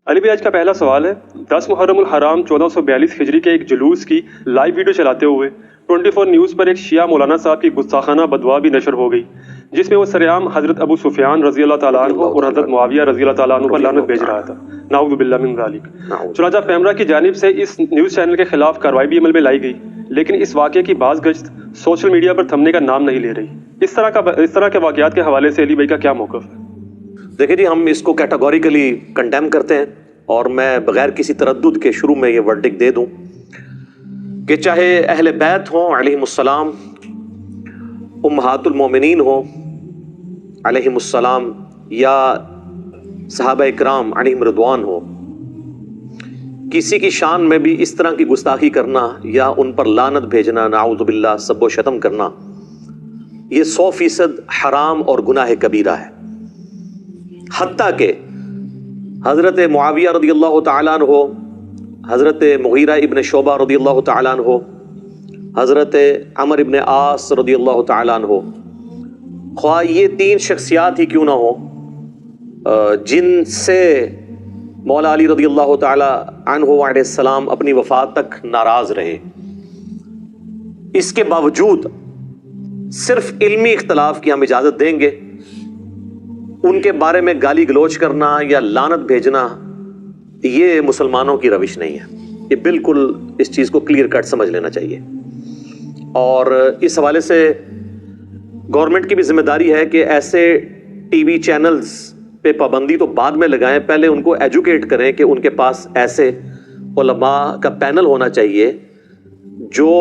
علی بھائی، آج کا پہلا سوال ہے، 10 محرم الحرام 1442 ہجری کے ایک جلوس کی لائیو ویڈیو چلاتے ہوئے 24 نیوز پر ایک شیعہ مولانا صاحب کی گستاخانہ بدوا بھی نشر ہو گئی، جس میں وہ سرعام حضرت ابو سفیان رضی اللہ تعالیٰ عنہ اور حضرت معاویہ رضی اللہ تعالیٰ عنہ پر لعنت بھیج رہا تھا، نعوذ باللہ من ذالک۔ چنانچہ پیمرا کی جانب سے اس نیوز چینل کے خلاف کارروائی بھی عمل میں لائی گئی، لیکن اس واقعے کی بعض گشت سوشل میڈیا پر تھمنے کا نام نہیں لے رہی۔ اس طرح کے واقعات کے حوالے سے علی بھائی کا کیا موقف ہے؟ دیکھیں جی، ہم اس کو کیٹیگوریکلی کنڈیم کرتے ہیں، اور میں بغیر کسی تردد کے شروع میں یہ ورڈکٹ دے دوں کہ چاہے اہل بیت ہوں علیہم السلام، امہات المومنین ہوں علیہم السلام، یا صحابہ اکرام علیہم رضوان ہو، کسی کی شان میں بھی اس طرح کی گستاخی کرنا یا ان پر لعنت بھیجنا، نعوذ باللہ، سب و شتم کرنا، یہ 100% حرام اور گناہ کبیرہ ہے۔ حتیٰ کہ حضرت معاویہ رضی اللہ تعالیٰ عنہ، حضرت مغیرہ ابن شعبہ رضی اللہ تعالیٰ عنہ، حضرت عمر ابن عاص رضی اللہ تعالیٰ عنہ، خواہ یہ 3 شخصیات ہی کیوں نہ ہوں جن سے مولا علی رضی اللہ تعالیٰ عنہ علیہ السلام اپنی وفات تک ناراض رہے، اس کے باوجود صرف علمی اختلاف کی ہم اجازت دیں گے، ان کے بارے میں گالی گلوچ کرنا یا لعنت بھیجنا یہ مسلمانوں کی روش نہیں ہے۔ یہ بالکل اس چیز کو کلیئر کٹ سمجھ لینا چاہیے، اور اس حوالے سے گورنمنٹ کی بھی ذمہ داری ہے کہ ایسے ٹی وی چینلز پہ پابندی تو بعد میں لگائیں، پہلے ان کو ایجوکیٹ کریں کہ ان کے پاس ایسے علماء کا پینل ہونا چاہیے جو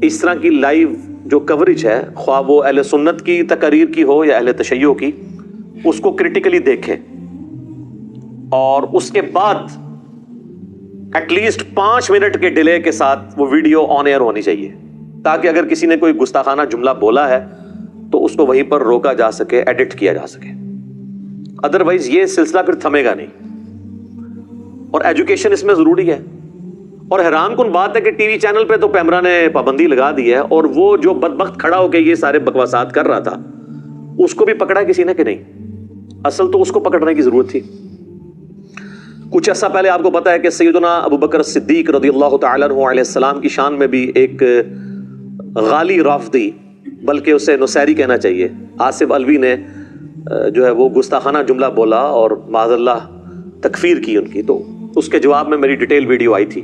اس طرح کی لائیو جو کوریج ہے، خواہ وہ اہل سنت کی تقاریر کی ہو یا اہل تشیع کی، اس کو کرٹیکلی دیکھیں، اور اس کے بعد ایٹ لیسٹ 5 منٹ کے ڈیلے کے ساتھ وہ ویڈیو آن ایئر ہونی چاہیے، تاکہ اگر کسی نے کوئی گستاخانہ جملہ بولا ہے تو اس کو وہیں پر روکا جا سکے، ایڈٹ کیا جا سکے۔ ادروائز یہ سلسلہ پھر تھمے گا نہیں، اور ایجوکیشن اس میں ضروری ہے۔ اور حیران کن بات ہے کہ ٹی وی چینل پہ تو پیمرا نے پابندی لگا دی ہے، اور وہ جو بدبخت کھڑا ہو کے یہ سارے بکواسات کر رہا تھا اس کو بھی پکڑا کسی نے کہ نہیں؟ اصل تو اس کو پکڑنے کی ضرورت تھی۔ کچھ عرصہ پہلے آپ کو پتا ہے کہ سیدنا ابو بکر صدیق رضی اللہ تعالیٰ عنہ علیہ السلام کی شان میں بھی ایک غالی رافضی، بلکہ اسے نصیری کہنا چاہیے، آصف علوی نے جو ہے وہ گستاخانہ جملہ بولا اور معاذ اللہ تکفیر کی ان کی، تو اس کے جواب میں میری ڈیٹیل ویڈیو آئی تھی،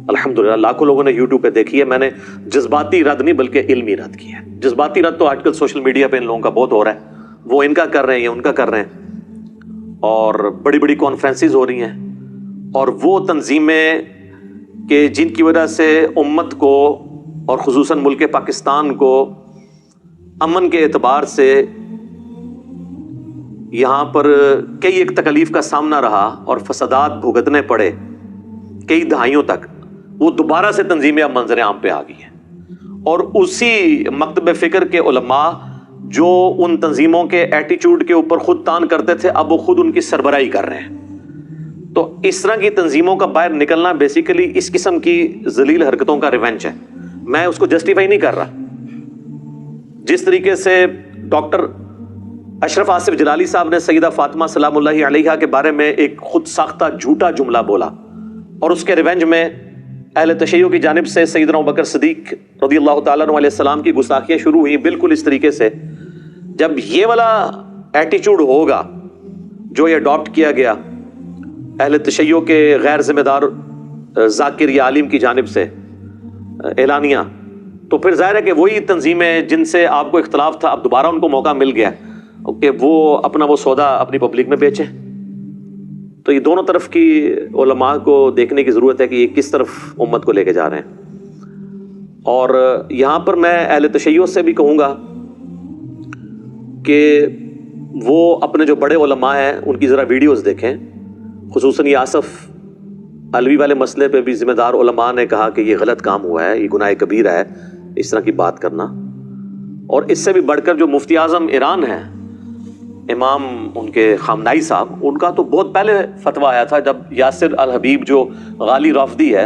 الحمدللہ لاکھوں لوگوں نے یوٹیوب پہ دیکھی ہے۔ میں نے جذباتی رد نہیں بلکہ علمی رد کی ہے۔ جذباتی رد تو آج کل سوشل میڈیا پہ ان لوگوں کا بہت ہو رہا ہے، وہ ان کا کر رہے ہیں یا ان کا کر رہے ہیں، اور بڑی بڑی کانفرنسز ہو رہی ہیں، اور وہ تنظیمیں کہ جن کی وجہ سے امت کو اور خصوصاً ملک پاکستان کو امن کے اعتبار سے یہاں پر کئی ایک تکلیف کا سامنا رہا اور فسادات بھگتنے پڑے کئی دہائیوں تک، وہ دوبارہ سے تنظیمیں اب منظر عام پہ آ گئی ہیں، اور اسی مکتب فکر کے علماء جو ان تنظیموں کے ایٹیچیوڈ کے اوپر خود تان کرتے تھے، اب وہ خود ان کی سربراہی کر رہے ہیں۔ تو اس طرح کی تنظیموں کا باہر نکلنا بیسیکلی اس قسم کی ذلیل حرکتوں کا ریونج ہے۔ میں اس کو جسٹیفائی نہیں کر رہا۔ جس طریقے سے ڈاکٹر اشرف آصف جلالی صاحب نے سیدہ فاطمہ سلام اللہ علیہا کے بارے میں ایک خود ساختہ جھوٹا جملہ بولا، اور اس کے ریونج میں اہل تشیع کی جانب سے سیدنا ابوبکر صدیق رضی اللہ تعالیٰ عنہ علیہ السلام کی گستاخیاں شروع ہوئی، بالکل اس طریقے سے جب یہ والا ایٹیچیوڈ ہوگا جو یہ اڈاپٹ کیا گیا اہل تشیع کے غیر ذمہ دار ذاکر یا عالم کی جانب سے اعلانیہ، تو پھر ظاہر ہے کہ وہی تنظیمیں جن سے آپ کو اختلاف تھا، اب دوبارہ ان کو موقع مل گیا کہ وہ اپنا وہ سودا اپنی پبلک میں بیچیں۔ تو یہ دونوں طرف کی علماء کو دیکھنے کی ضرورت ہے کہ یہ کس طرف امت کو لے کے جا رہے ہیں۔ اور یہاں پر میں اہل تشیع سے بھی کہوں گا کہ وہ اپنے جو بڑے علماء ہیں ان کی ذرا ویڈیوز دیکھیں، خصوصاً یہ آصف علوی والے مسئلے پہ بھی ذمہ دار علماء نے کہا کہ یہ غلط کام ہوا ہے، یہ گناہ کبیرہ ہے اس طرح کی بات کرنا۔ اور اس سے بھی بڑھ کر جو مفتی اعظم ایران ہیں، امام ان کے خامنائی صاحب، ان کا تو بہت پہلے فتویٰ آیا تھا جب یاسر الحبیب جو غالی رافضی ہے،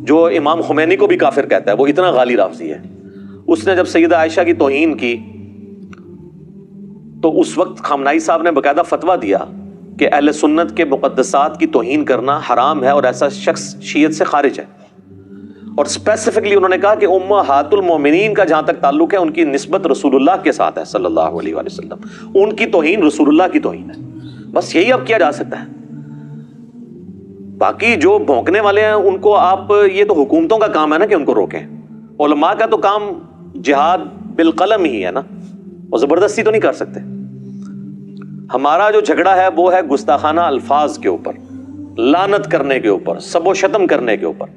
جو امام خمینی کو بھی کافر کہتا ہے، وہ اتنا غالی رافضی ہے، اس نے جب سیدہ عائشہ کی توہین کی تو اس وقت خامنائی صاحب نے باقاعدہ فتویٰ دیا کہ اہل سنت کے مقدسات کی توہین کرنا حرام ہے اور ایسا شخص شیعت سے خارج ہے. اور اسپیسیفکلی انہوں نے کہا کہ امہات المومنین کا جہاں تک تعلق ہے ان کی نسبت رسول اللہ کے ساتھ ہے صلی اللہ علیہ وآلہ وسلم. ان کی توہین رسول اللہ کی توہین ہے. بس یہی اب کیا جا سکتا ہے. باقی جو بھونکنے والے ہیں ان کو آپ, یہ تو حکومتوں کا کام ہے نا کہ ان کو روکیں. علماء کا تو کام جہاد بالقلم ہی ہے نا, اور زبردستی تو نہیں کر سکتے. ہمارا جو جھگڑا ہے وہ ہے گستاخانہ الفاظ کے اوپر, لعنت کرنے کے اوپر, سب و شتم کرنے کے اوپر.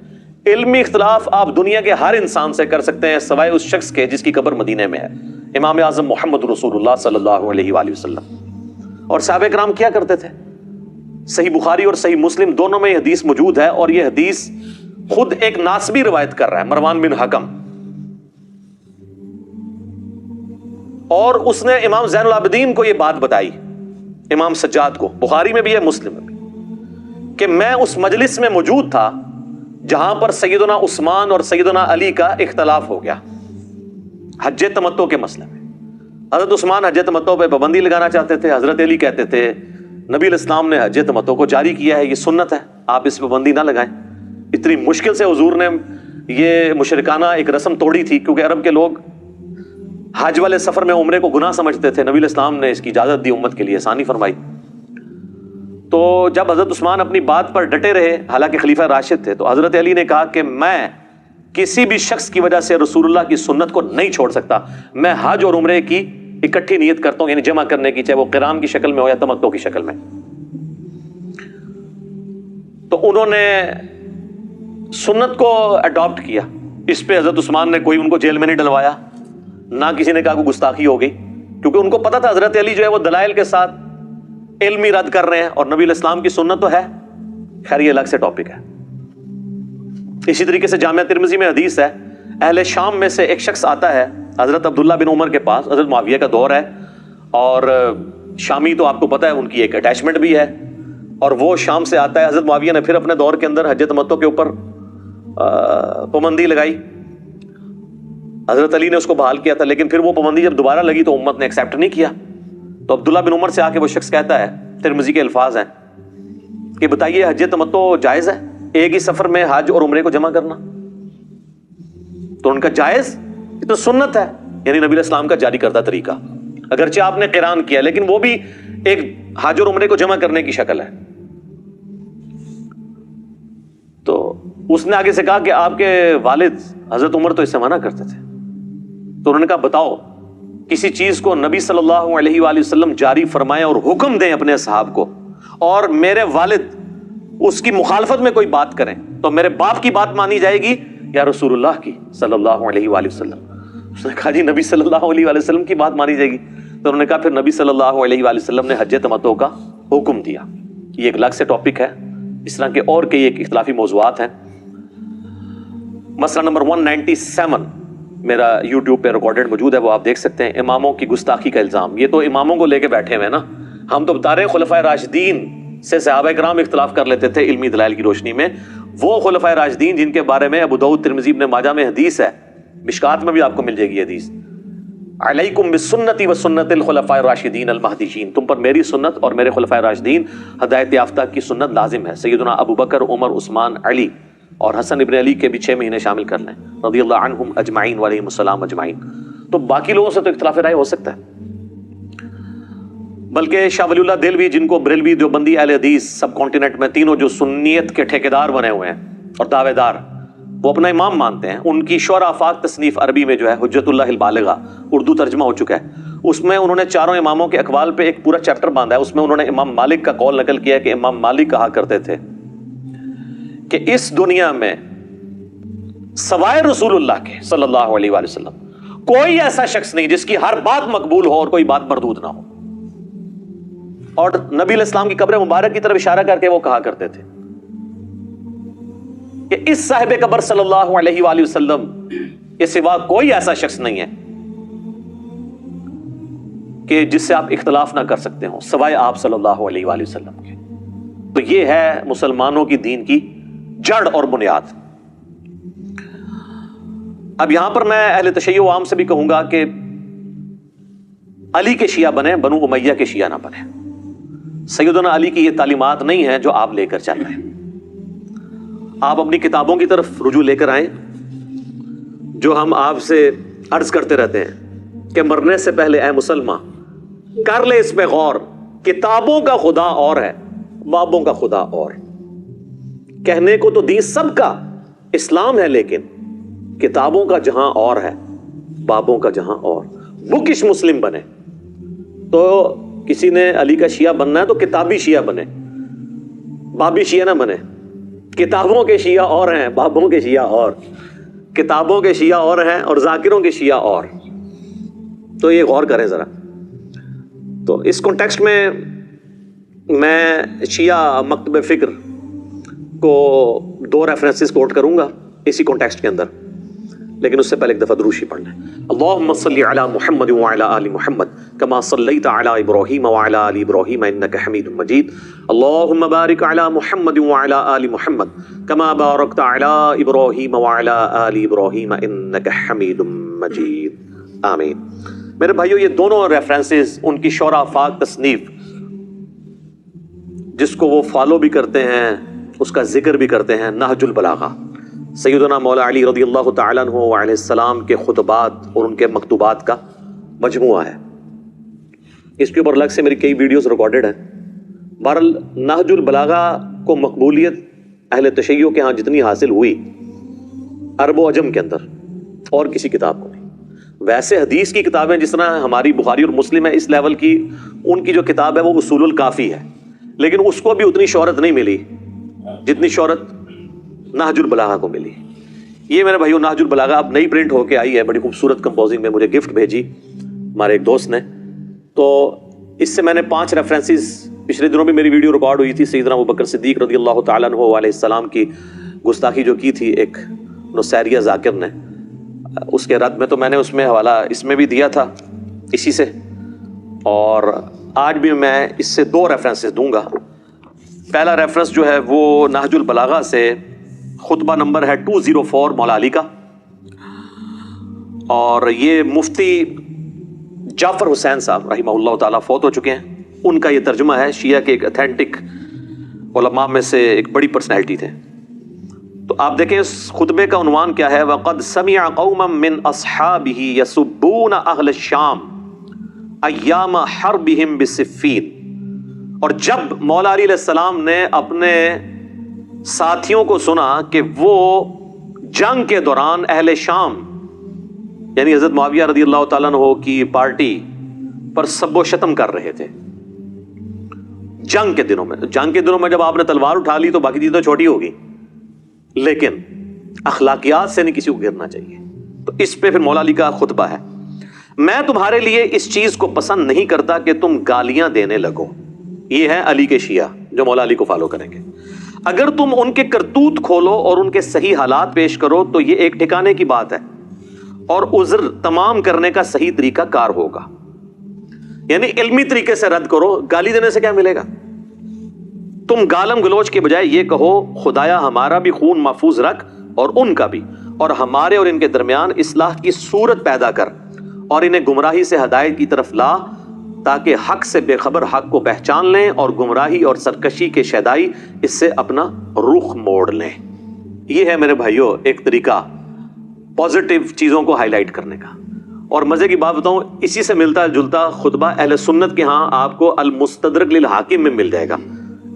علمی اختلاف آپ دنیا کے ہر انسان سے کر سکتے ہیں سوائے اس شخص کے جس کی قبر مدینے میں ہے, امام اعظم محمد رسول اللہ صلی اللہ علیہ وآلہ وسلم. اور صحابہ کرام کیا کرتے تھے؟ صحیح بخاری اور صحیح مسلم دونوں میں یہ حدیث موجود ہے, اور یہ حدیث خود ایک ناسبی روایت کر رہا ہے, مروان بن حکم, اور اس نے امام زین العابدین کو یہ بات بتائی, امام سجاد کو, بخاری میں بھی ہے مسلم میں بھی, کہ میں اس مجلس میں موجود تھا جہاں پر سیدنا عثمان اور سیدنا علی کا اختلاف ہو گیا حج تمتع کے مسئلے میں. حضرت عثمان حج تمتع پہ پابندی لگانا چاہتے تھے, حضرت علی کہتے تھے نبی علیہ السلام نے حج تمتع کو جاری کیا ہے, یہ سنت ہے, آپ اس پہ پابندی نہ لگائیں. اتنی مشکل سے حضور نے یہ مشرکانہ ایک رسم توڑی تھی, کیونکہ عرب کے لوگ حج والے سفر میں عمرے کو گناہ سمجھتے تھے. نبی علیہ السلام نے اس کی اجازت دی, امت کے لیے آسانی فرمائی. تو جب حضرت عثمان اپنی بات پر ڈٹے رہے, حالانکہ خلیفہ راشد تھے, تو حضرت علی نے کہا کہ میں کسی بھی شخص کی وجہ سے رسول اللہ کی سنت کو نہیں چھوڑ سکتا. میں حج اور عمرے کی اکٹھی نیت کرتا ہوں, یعنی جمع کرنے کی, چاہے وہ قران کی شکل میں ہو یا تمتع کی شکل میں. تو انہوں نے سنت کو اڈاپٹ کیا. اس پہ حضرت عثمان نے کوئی ان کو جیل میں نہیں ڈلوایا, نہ کسی نے کہا کوئی گستاخی ہو گئی, کیونکہ ان کو پتا تھا حضرت علی جو ہے وہ دلائل کے ساتھ علمی رد کر رہے ہیں, اور نبی علیہ السلام کی سنت تو ہے. خیر یہ الگ سے ٹاپک ہے. اسی طریقے سے جامعہ ترمذی میں حدیث ہے, اہل شام میں سے ایک شخص آتا ہے حضرت عبداللہ بن عمر کے پاس, حضرت معاویہ کا دور ہے, اور شامی تو آپ کو پتا ہے ان کی ایک اٹیچمنٹ بھی ہے, اور وہ شام سے آتا ہے. حضرت معاویہ نے پھر اپنے دور کے اندر حج تمتع کے اوپر پابندی لگائی, حضرت علی نے اس کو بحال کیا تھا, لیکن پھر وہ پابندی جب دوبارہ لگی تو امت نے ایکسیپٹ نہیں کیا. تو عبداللہ بن عمر سے آ کے وہ شخص کہتا ہے, ترمذی کے الفاظ ہیں, کہ بتائیے حج تمتع جائز ہے, ایک ہی سفر میں حج اور عمرے کو جمع کرنا؟ تو ان کا جائز, یہ تو سنت ہے, یعنی نبی علیہ السلام کا جاری کردہ طریقہ. اگرچہ آپ نے قران کیا, لیکن وہ بھی ایک حج اور عمرے کو جمع کرنے کی شکل ہے. تو اس نے آگے سے کہا کہ آپ کے والد حضرت عمر تو اس سے منع کرتے تھے. تو انہوں نے کہا بتاؤ کسی چیز کو نبی صلی اللہ علیہ وآلہ وسلم جاری فرمائیں اور حکم دیں اپنے اصحاب کو, اور میرے والد اس کی مخالفت میں کوئی بات کریں, تو میرے باپ کی بات مانی جائے گی یا رسول اللہ کی صلی اللہ علیہ وآلہ وسلم؟ اس نے کہا جی نبی صلی اللہ علیہ وآلہ وسلم کی بات مانی جائے گی. تو انہوں نے کہا پھر نبی صلی اللہ علیہ وآلہ وسلم نے حج تمتع کا حکم دیا. یہ ایک الگ سے ٹاپک ہے, اس طرح کے اور کئی ایک اختلافی موضوعات ہیں. مسئلہ نمبر 197 میرا یوٹیوب پہ ریکارڈڈ موجود ہے, وہ آپ دیکھ سکتے ہیں. اماموں کی گستاخی کا الزام. یہ تو اماموں کو لے کے بیٹھے ہوئے ہیں نا, ہم تو بتا رہے ہیں خلفائے راشدین سے صحابہ کرام اختلاف کر لیتے تھے علمی دلائل کی روشنی میں. وہ خلفائے راشدین جن کے بارے میں ابو داؤد, ترمذی, ابن ماجہ میں حدیث ہے, مشکات میں بھی آپ کو مل جائے گی حدیث, علیکم بسنتی و سنت الخلفاء الراشدین المہدیین, تم پر میری سنت اور میرے خلفائے راشدین ہدایت یافتہ کی سنت لازم ہے. سیدنا ابو بکر, عمر, عثمان, علی اور حسن ابن علی کے بھی 6 مہینے شامل کر لیں رضی اللہ عنہم اجمعین وعلیہم السلام اجمعین. تو باقی لوگوں سے تو اختلاف رائے ہو سکتا ہے. بلکہ شاہ ولی اللہ دہلوی, جن کو بریلوی, دیوبندی, اہل حدیث سب کانٹیننٹ میں تینوں جو سنیت کے ٹھیکیدار بنے ہوئے ہیں اور دعوے دار, وہ اپنا امام مانتے ہیں. ان کی شعراء آفاق تصنیف عربی میں جو ہے حجت اللہ البالغہ, اردو ترجمہ ہو چکا ہے, اس میں انہوں نے چاروں اماموں کے اقوال پہ ایک پورا چیپٹر باندھا ہے. اس میں انہوں نے امام مالک کا قول نقل کیا ہے کہ امام مالک کہا کرتے تھے کہ اس دنیا میں سوائے رسول اللہ کے صلی اللہ علیہ وآلہ وسلم کوئی ایسا شخص نہیں جس کی ہر بات مقبول ہو اور کوئی بات مردود نہ ہو. اور نبی علیہ السلام کی قبر مبارک کی طرف اشارہ کر کے وہ کہا کرتے تھے کہ اس صاحب قبر صلی اللہ علیہ وآلہ وسلم کے سوا کوئی ایسا شخص نہیں ہے کہ جس سے آپ اختلاف نہ کر سکتے ہوں سوائے آپ صلی اللہ علیہ وآلہ وسلم کے. تو یہ ہے مسلمانوں کی دین کی جڑ اور بنیاد. اب یہاں پر میں اہل تشیع عام سے بھی کہوں گا کہ علی کے شیعہ بنے, بنو امیہ کے شیعہ نہ بنے. سیدنا علی کی یہ تعلیمات نہیں ہیں جو آپ لے کر چل رہے ہیں. آپ اپنی کتابوں کی طرف رجوع لے کر آئیں جو ہم آپ سے عرض کرتے رہتے ہیں کہ مرنے سے پہلے اے مسلمان کر لے اس پہ غور. کتابوں کا خدا اور ہے، بابوں کا خدا اور. کہنے کو تو دین سب کا اسلام ہے، لیکن کتابوں کا جہاں اور ہے، بابوں کا جہاں اور. بکش مسلم بنے تو کسی نے علی کا شیعہ بننا ہے تو کتابی شیعہ بنے، بابی شیعہ نہ بنے. کتابوں کے شیعہ اور ہیں، بابوں کے شیعہ اور. کتابوں کے شیعہ اور ہیں اور ذاکروں کے شیعہ اور. تو یہ غور کریں ذرا. تو اس کانٹیکسٹ میں شیعہ مکتب فکر کو 2 ریفرنسز کوٹ کروں گا اسی کانٹیکسٹ کے اندر، لیکن اس سے پہلے ایک دفعہ دروشی پڑھ لیں. اللہم صلی علی محمد وعلی آل محمد کما صلیت علی ابراہیم وعلی آل ابراہیم انک حمید مجید. اللہم بارک علی محمد وعلی آل محمد کما بارکت علی ابراہیم وعلی آل ابراہیم انک حمید مجید. آمین. میرے بھائیو، یہ دونوں ریفرنسز ان کی شورا افاق تصنیف جس کو وہ فالو بھی کرتے ہیں، اس کا ذکر بھی کرتے ہیں، نہج البلاغہ، سیدنا مولا علی رضی اللہ تعالیٰ عنہ علیہ السلام کے خطبات اور ان کے مکتوبات کا مجموعہ ہے. اس کے اوپر الگ سے میری کئی ویڈیوز ریکارڈڈ ہیں. بہرحال نہج البلاغہ کو مقبولیت اہل تشیع کے ہاں جتنی حاصل ہوئی عرب و عجم کے اندر اور کسی کتاب کو نہیں. ویسے حدیث کی کتابیں جس طرح ہماری بخاری اور مسلم ہے اس لیول کی، ان کی جو کتاب ہے وہ اصول الکافی ہے، لیکن اس کو بھی اتنی شہرت نہیں ملی جتنی شہرت نہج البلاغہ کو ملی. یہ میرے بھائیو نہج البلاغہ اب نئی پرنٹ ہو کے آئی ہے، بڑی خوبصورت کمپوزنگ میں مجھے گفٹ بھیجی ہمارے ایک دوست نے. تو اس سے میں نے 5 ریفرنسز، پچھلے دنوں بھی میری ویڈیو ریکارڈ ہوئی تھی، سیدنا ابوبکر صدیق رضی اللہ تعالیٰ عنہ علیہ السلام کی گستاخی جو کی تھی ایک نصیریہ ذاکر نے، اس کے رد میں تو میں نے اس میں حوالہ اس میں بھی دیا تھا اسی سے، اور آج بھی میں اس سے 2 ریفرنسز دوں گا. پہلا ریفرنس جو ہے وہ نہج البلاغہ سے خطبہ نمبر ہے 204 مولا علی کا، اور یہ مفتی جعفر حسین صاحب رحمہ اللہ تعالیٰ فوت ہو چکے ہیں. ان کا یہ ترجمہ ہے. شیعہ کے ایک اتھینٹک علماء میں سے ایک بڑی پرسنالٹی تھے. تو آپ دیکھیں اس خطبے کا عنوان کیا ہے، وَقَدْ سَمِعَ قَوْمًا مِّنْ أَصْحَابِهِ يَسُبُّونَ أَهْلَ الشَّامِ أَيَّامَ حَرْبِهِمْ بِصِفِّينَ. اور جب مولا علی علیہ السلام نے اپنے ساتھیوں کو سنا کہ وہ جنگ کے دوران اہل شام یعنی حضرت معاویہ رضی اللہ تعالیٰ عنہ کی پارٹی پر سب و شتم کر رہے تھے جنگ کے دنوں میں جب آپ نے تلوار اٹھا لی تو باقی چیزیں چھوٹی ہوگی، لیکن اخلاقیات سے نہیں کسی کو گرنا چاہیے. تو اس پہ پھر مولا علی کا خطبہ ہے. میں تمہارے لیے اس چیز کو پسند نہیں کرتا کہ تم گالیاں دینے لگو. یہ ہے علی کے شیعہ جو مولا علی کو فالو کریں گے. اگر تم ان کے کرتوت کھولو اور ان کے صحیح حالات پیش کرو تو یہ ایک ٹھکانے کی بات ہے اور عذر تمام کرنے کا صحیح طریقہ کار ہوگا. یعنی علمی طریقے سے رد کرو، گالی دینے سے کیا ملے گا. تم گالم گلوچ کے بجائے یہ کہو خدایا ہمارا بھی خون محفوظ رکھ اور ان کا بھی، اور ہمارے اور ان کے درمیان اصلاح کی صورت پیدا کر اور انہیں گمراہی سے ہدایت کی طرف لا تاکہ حق سے بے خبر حق کو پہچان لیں اور گمراہی اور سرکشی کے شیدائی اس سے اپنا رخ موڑ لیں. یہ ہے میرے بھائیوں ایک طریقہ پازیٹیو چیزوں کو ہائی لائٹ کرنے کا. اور مزے کی بات بتاؤں، اسی سے ملتا جلتا خطبہ اہل سنت کے ہاں آپ کو المستدرک للحاکم میں مل جائے گا.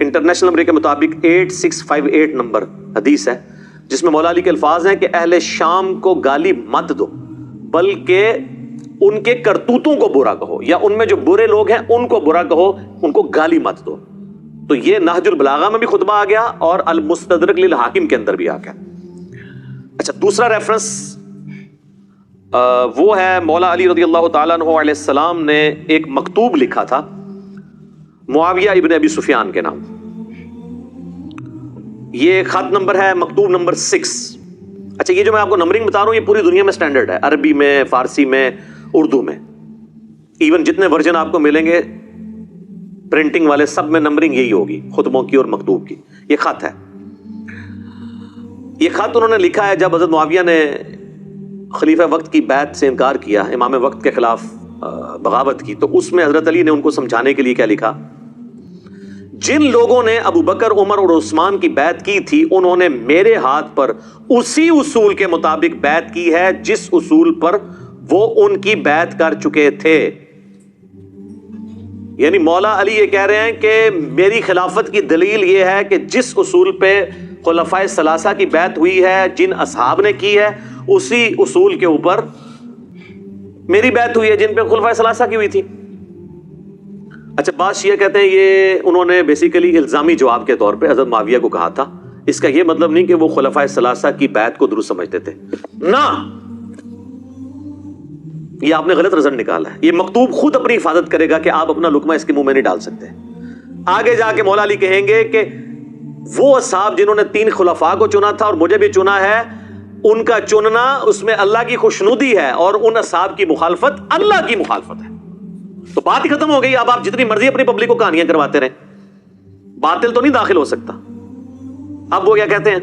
انٹرنیشنل نمبر کے مطابق 8658 نمبر حدیث ہے جس میں مولا علی کے الفاظ ہیں کہ اہل شام کو گالی مت دو بلکہ ان کے کرتوتوں کو برا کہو، یا ان میں جو برے لوگ ہیں ان کو برا کہو، ان کو گالی مت دو. تو یہ نہج البلاغہ میں بھی خطبہ آ گیا اور المستدرک للحاکم کے اندر بھی آ گیا. اچھا، دوسرا ریفرنس وہ ہے مولا علی رضی اللہ تعالیٰ عنہ علیہ السلام نے ایک مکتوب لکھا تھا معاویہ ابن ابی سفیان کے نام. یہ خط نمبر ہے مکتوب نمبر 6. اچھا، یہ جو میں آپ کو نمبرنگ بتا رہا ہوں یہ پوری دنیا میں سٹینڈرڈ ہے، عربی میں، فارسی میں، اردو میں، ایون جتنے ورژن آپ کو ملیں گے پرنٹنگ والے سب میں نمبرنگ یہی ہوگی، خطبوں کی اور مکتوب کی. یہ خط ہے. یہ خط انہوں نے لکھا ہے جب حضرت معاویہ نے خلیفہ وقت کی بیعت سے انکار کیا، امام وقت کے خلاف بغاوت کی، تو اس میں حضرت علی نے ان کو سمجھانے کے لیے کیا لکھا جن لوگوں نے ابو بکر، عمر اور عثمان کی بیعت کی تھی انہوں نے میرے ہاتھ پر اسی اصول کے مطابق بیعت کی ہے جس اصول پر وہ ان کی بیعت کر چکے تھے. یعنی مولا علی یہ کہہ رہے ہیں کہ میری خلافت کی دلیل یہ ہے کہ جس اصول پہ خلفائے ثلاثہ کی بیعت ہوئی ہے، جن اصحاب نے کی ہے، اسی اصول کے اوپر میری بیعت ہوئی ہے جن پہ خلفائے ثلاثہ کی ہوئی تھی. اچھا، بعض شیعہ کہتے ہیں یہ انہوں نے بیسیکلی الزامی جواب کے طور پہ حضرت معاویہ کو کہا تھا. اس کا یہ مطلب نہیں کہ وہ خلفائے ثلاثہ کی بیعت کو درست سمجھتے تھے، نہ، یہ آپ نے غلط رزلٹ نکالا ہے. یہ مکتوب خود اپنی حفاظت کرے گا کہ آپ اپنا لقمہ اس کے منہ میں نہیں ڈال سکتے. آگے جا کے مولا علی کہیں گے کہ وہ اصحاب جنہوں نے 3 خلفاء کو چنا تھا اور مجھے بھی چنا ہے، ان کا چننا اس میں اللہ کی خوشنودی ہے اور ان اصحاب کی مخالفت اللہ کی مخالفت ہے. تو بات ہی ختم ہو گئی. اب آپ جتنی مرضی اپنی پبلک کو کہانیاں کرواتے رہیں، باطل تو نہیں داخل ہو سکتا. اب وہ کیا کہتے ہیں،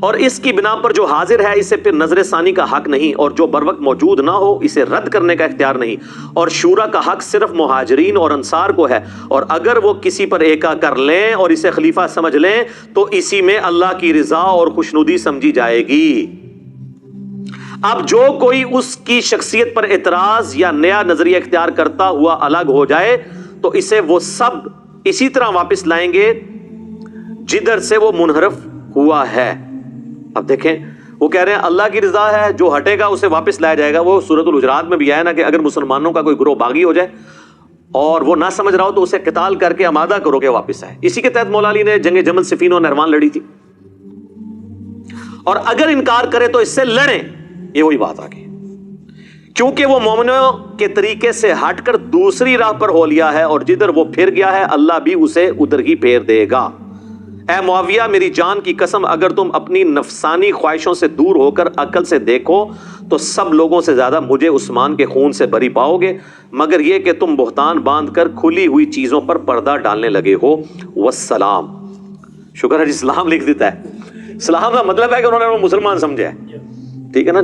اور اس کی بنا پر جو حاضر ہے اسے پھر نظر ثانی کا حق نہیں، اور جو بر وقت موجود نہ ہو اسے رد کرنے کا اختیار نہیں، اور شورا کا حق صرف مہاجرین اور انصار کو ہے، اور اگر وہ کسی پر ایکا کر لیں اور اسے خلیفہ سمجھ لیں تو اسی میں اللہ کی رضا اور خوشنودی سمجھی جائے گی. اب جو کوئی اس کی شخصیت پر اعتراض یا نیا نظریہ اختیار کرتا ہوا الگ ہو جائے تو اسے وہ سب اسی طرح واپس لائیں گے جدھر سے وہ منحرف ہوا ہے. اب دیکھیں، وہ کہہ رہے ہیں اللہ کی رضا ہے، جو ہٹے گا اسے واپس لایا جائے گا. وہ سورۃ الحجرات میں بھی آیا نا کہ اگر مسلمانوں کا کوئی گروہ باغی ہو جائے اور وہ نہ سمجھ رہا ہو تو اسے قتال کر کے آمادہ کرو کہ واپس آئے. اسی کے تحت مولا علی نے جنگ جمل، صفین اور نہروان لڑی تھی. اور اگر انکار کرے تو اس سے لڑیں. یہ وہی بات آ گئی، کیونکہ وہ مومنوں کے طریقے سے ہٹ کر دوسری راہ پر ہو لیا ہے اور جدھر وہ پھر گیا ہے اللہ بھی اسے ادھر ہی پھیر دے گا. اے معاویہ، میری جان کی قسم، اگر تم اپنی نفسانی خواہشوں سے دور ہو کر عقل سے دیکھو تو سب لوگوں سے زیادہ مجھے عثمان کے خون سے بری پاؤ گے، مگر یہ کہ تم بہتان باندھ کر کھلی ہوئی چیزوں پر پردہ ڈالنے لگے ہو. والسلام. شکر ہے جی، اسلام لکھ دیتا ہے. اسلام کا مطلب ہے کہ انہوں نے مسلمان سمجھا ہے، ٹھیک ہے نا.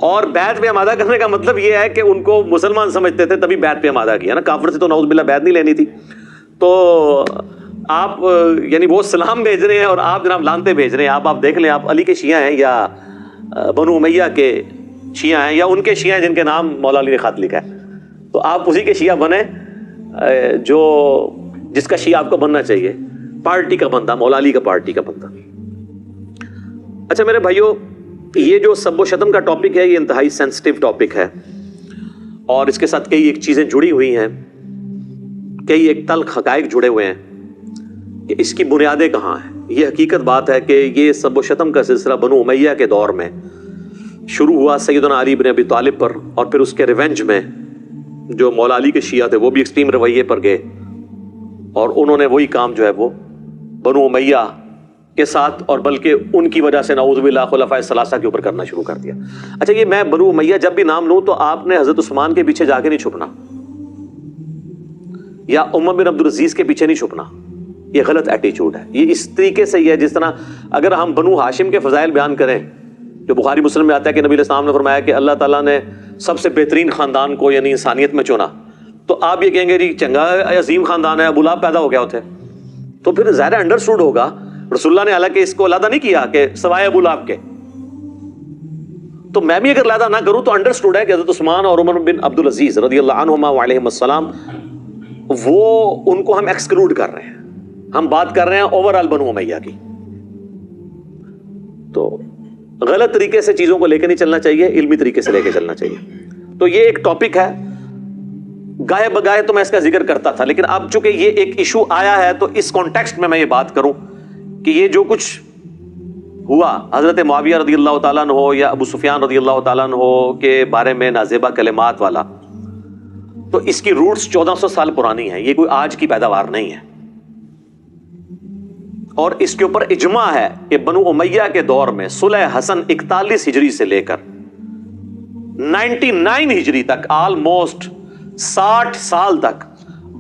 اور بیعت پہ آمادہ کرنے کا مطلب یہ ہے کہ ان کو مسلمان سمجھتے تھے تبھی بیعت پہ آمادہ کیا نا. کافر سے تو نعوذ باللہ بیعت نہیں لینی تھی. تو آپ یعنی وہ سلام بھیج رہے ہیں اور آپ جناب لانتے بھیج رہے ہیں. آپ دیکھ لیں، آپ علی کے شیعہ ہیں یا بنو امیہ کے شیعہ ہیں یا ان کے شیعہ ہیں جن کے نام مولا علی نے خط لکھا ہے. تو آپ اسی کے شیعہ بنیں جو جس کا شیعہ آپ کو بننا چاہیے، پارٹی کا بندہ، مولا علی کا پارٹی کا بندہ. اچھا میرے بھائیو، یہ جو سب و شتم کا ٹاپک ہے یہ انتہائی سینسٹیو ٹاپک ہے اور اس کے ساتھ کئی ایک چیزیں جڑی ہوئی ہیں، کئی ایک تلخ حقائق جڑے ہوئے ہیں کہ اس کی بنیادیں کہاں ہیں. یہ حقیقت بات ہے کہ یہ سب و شتم کا سلسلہ بنو امیہ کے دور میں شروع ہوا سیدنا علی بن ابی طالب پر، اور پھر اس کے ریونج میں جو مولا علی کے شیعہ تھے وہ بھی ایکسٹریم رویے پر گئے اور انہوں نے وہی کام جو ہے وہ بنو امیہ کے ساتھ اور بلکہ ان کی وجہ سے نعوذ باللہ خلفائے ثلاثہ کے اوپر کرنا شروع کر دیا. اچھا، یہ میں بنو امیہ جب بھی نام لوں تو آپ نے حضرت عثمان کے پیچھے جا کے نہیں چھپنا یا عمر بن عبدالعزیز کے پیچھے نہیں چھپنا. یہ غلط ایٹیچیوڈ ہے. یہ اس طریقے سے ہی ہے جس طرح اگر ہم بنو ہاشم کے فضائل بیان کریں جو بخاری مسلم میں آتا ہے کہ نبی علیہ السلام نے فرمایا کہ اللہ تعالیٰ نے سب سے بہترین خاندان کو یعنی انسانیت میں چنا، تو آپ یہ کہیں گے جی چنگا عظیم خاندان ہے، ابو لہب پیدا ہو گیا ہوتے، تو پھر ظاہر انڈرسٹوڈ ہوگا. رسول اللہ نے حالانکہ اس کو علیحدہ نہیں کیا کہ سوائے ابو لہب کے، تو میں بھی اگر علیحدہ نہ کروں تو انڈرسٹوڈ ہے کہ حضرت عثمان اور عمر بن عبدالعزیز رضی اللہ عنہما وعلیہم السلام وہ ان کو ہم ایکسکلوڈ کر رہے ہیں. ہم بات کر رہے ہیں اوور آل بنو امیہ کی. تو غلط طریقے سے چیزوں کو لے کے نہیں چلنا چاہیے، علمی طریقے سے لے کے چلنا چاہیے. تو یہ ایک ٹاپک ہے، گائے بگائے تو میں اس کا ذکر کرتا تھا، لیکن اب چونکہ یہ ایک ایشو آیا ہے تو اس کانٹیکسٹ میں یہ بات کروں کہ یہ جو کچھ ہوا حضرت معاویہ رضی اللہ تعالیٰ عنہ ہو یا ابو سفیان رضی اللہ تعالیٰ عنہ ہو کے بارے میں نازیبہ کلمات والا، تو اس کی روٹس 1400 سال پرانی ہیں. یہ کوئی آج کی پیداوار نہیں ہے. اور اس کے اوپر اجماع ہے کہ بنو امیہ کے دور میں صلح حسن 41 ہجری سے لے کر 99 ہجری تک، آلموسٹ 60 سال تک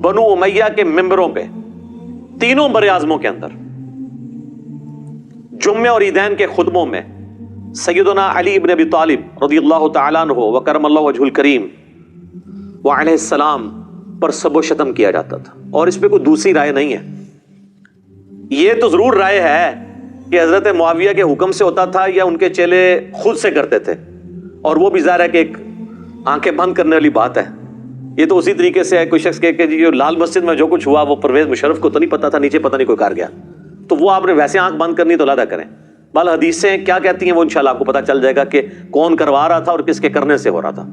بنو امیہ کے ممبروں پہ تینوں بر اعظموں کے اندر جمعے اور عیدین کے خطبوں میں سیدنا علی بن ابی طالب رضی اللہ تعالیٰ عنہ وکرم اللہ وجہ الکریم وعلیہ السلام پر سب و شتم کیا جاتا تھا، اور اس پہ کوئی دوسری رائے نہیں ہے۔ یہ تو ضرور رائے ہے کہ حضرت معاویہ کے حکم سے ہوتا تھا یا ان کے چیلے خود سے کرتے تھے، اور وہ بھی ظاہر ہے کہ ایک آنکھیں بند کرنے والی بات ہے۔ یہ تو اسی طریقے سے ہے کوئی شخص کہے کہ جی لال مسجد میں جو کچھ ہوا وہ پرویز مشرف کو تو نہیں پتا تھا، نیچے پتہ نہیں کوئی کار گیا، تو وہ آپ نے ویسے آنکھ بند کرنی تو علیحدہ کریں۔ بال حدیثیں کیا کہتی ہیں وہ انشاءاللہ آپ کو پتہ چل جائے گا کہ کون کروا رہا تھا اور کس کے کرنے سے ہو رہا تھا۔